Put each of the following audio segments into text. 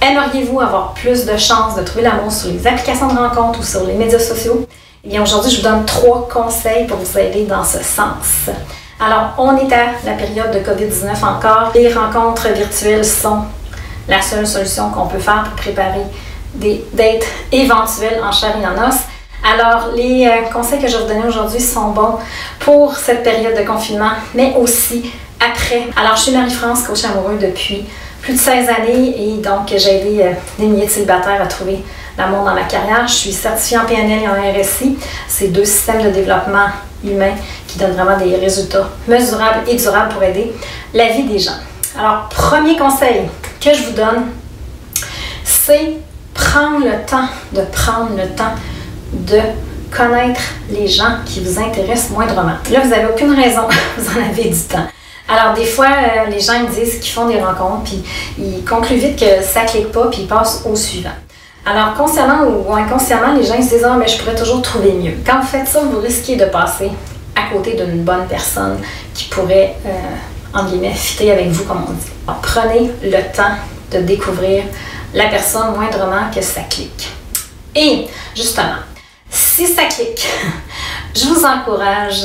Aimeriez-vous avoir plus de chances de trouver l'amour sur les applications de rencontres ou sur les médias sociaux? Eh bien, aujourd'hui, je vous donne 3 conseils pour vous aider dans ce sens. Alors, on est à la période de COVID-19 encore. Les rencontres virtuelles sont la seule solution qu'on peut faire pour préparer des dates éventuelles en chair et en os. Alors, les conseils que je vais vous donner aujourd'hui sont bons pour cette période de confinement, mais aussi après. Alors, je suis Marie-France, coach amoureux depuis plus de 16 années et donc j'ai aidé des milliers de célibataires à trouver l'amour dans ma carrière. Je suis certifiée en PNL et en RSI. C'est 2 systèmes de développement humain qui donnent vraiment des résultats mesurables et durables pour aider la vie des gens. Alors, premier conseil que je vous donne, c'est prendre le temps de connaître les gens qui vous intéressent moindrement. Là, vous n'avez aucune raison, vous en avez du temps. Alors, des fois, les gens me disent qu'ils font des rencontres, puis ils concluent vite que ça ne clique pas, puis ils passent au suivant. Alors, consciemment ou inconsciemment, les gens ils se disent « Ah, mais je pourrais toujours trouver mieux ». Quand vous faites ça, vous risquez de passer à côté d'une bonne personne qui pourrait, entre guillemets, fitter avec vous, comme on dit. Alors, prenez le temps de découvrir la personne moindrement que ça clique. Et, justement, si ça clique, je vous encourage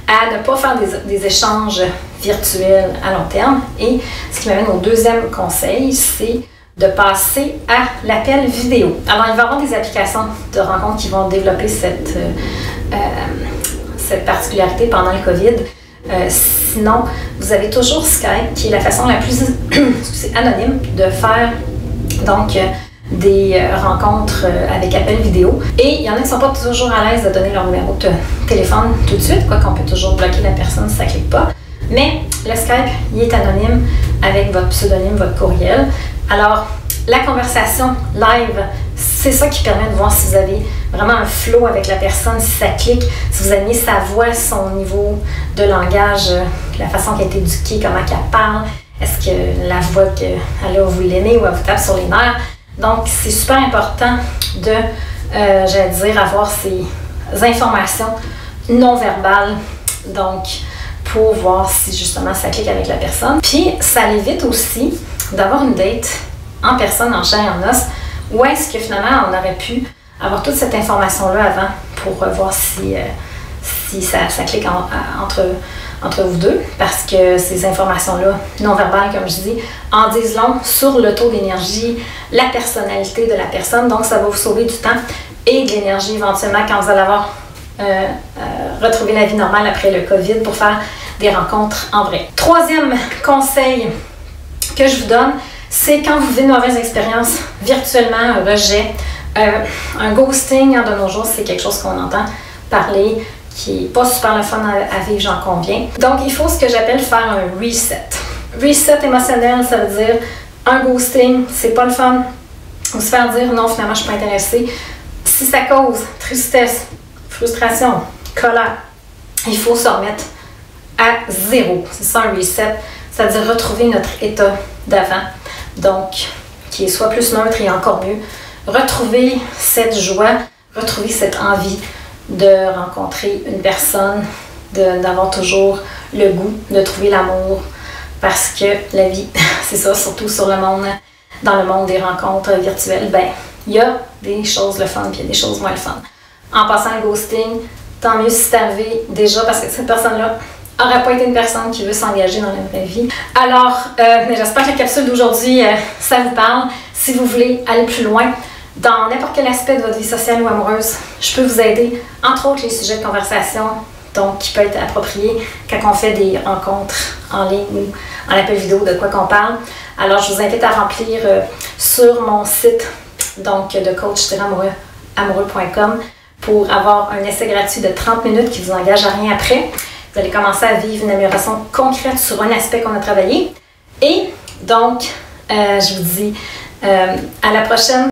à ne pas faire des échanges virtuels à long terme. Et ce qui m'amène au deuxième conseil, c'est de passer à l'appel vidéo. Alors, il va y avoir des applications de rencontres qui vont développer cette particularité pendant le COVID. Sinon, vous avez toujours Skype, qui est la façon la plus anonyme de faire donc des rencontres avec appel vidéo. Et il y en a qui ne sont pas toujours à l'aise de donner leur numéro de téléphone tout de suite, quoi qu'on peut toujours bloquer la personne si ça ne clique pas. Mais le Skype, il est anonyme avec votre pseudonyme, votre courriel. Alors, la conversation live, c'est ça qui permet de voir si vous avez vraiment un flow avec la personne, si ça clique, si vous aimez sa voix, son niveau de langage, la façon qu'elle est éduquée, comment qu'elle parle, est-ce que la voix qu'elle a, vous l'aimez ou elle vous tape sur les nerfs. Donc, c'est super important de, j'allais dire, avoir ces informations non verbales, donc pour voir si justement ça clique avec la personne. Puis, ça évite aussi d'avoir une date en personne, en chair et en os, où est-ce que finalement on aurait pu avoir toute cette information-là avant pour voir si ça clique entre vous deux, parce que ces informations-là, non-verbales, comme je dis, en disent long sur le taux d'énergie, la personnalité de la personne, donc ça va vous sauver du temps et de l'énergie éventuellement quand vous allez avoir retrouvé la vie normale après le COVID pour faire des rencontres en vrai. Troisième conseil que je vous donne, c'est quand vous vivez une mauvaise expérience virtuellement, un rejet, un ghosting de nos jours, c'est quelque chose qu'on entend parler, qui n'est pas super le fun à vivre, j'en conviens. Donc, il faut ce que j'appelle faire un reset. Reset émotionnel, ça veut dire un ghosting, c'est pas le fun. Ou se faire dire non, finalement, je suis pas intéressée. Si ça cause tristesse, frustration, colère, il faut se remettre à zéro. C'est ça un reset, c'est-à-dire retrouver notre état d'avant. Donc, qui est soit plus neutre et encore mieux. Retrouver cette joie, retrouver cette envie de rencontrer une personne, d'avoir toujours le goût de trouver l'amour, parce que la vie, c'est ça, surtout sur le monde, dans le monde des rencontres virtuelles, ben, il y a des choses le fun, puis il y a des choses moins le fun. En passant le ghosting, tant mieux si c'est arrivé déjà, parce que cette personne-là n'aurait pas été une personne qui veut s'engager dans la vraie vie. Alors, j'espère que la capsule d'aujourd'hui, ça vous parle. Si vous voulez aller plus loin, dans n'importe quel aspect de votre vie sociale ou amoureuse, je peux vous aider, entre autres les sujets de conversation, donc qui peut être approprié quand on fait des rencontres en ligne ou en appel vidéo, de quoi qu'on parle. Alors, je vous invite à remplir sur mon site, donc de coach-amoureux.com, pour avoir un essai gratuit de 30 minutes qui ne vous engage à rien après. Vous allez commencer à vivre une amélioration concrète sur un aspect qu'on a travaillé. Et donc, je vous dis à la prochaine.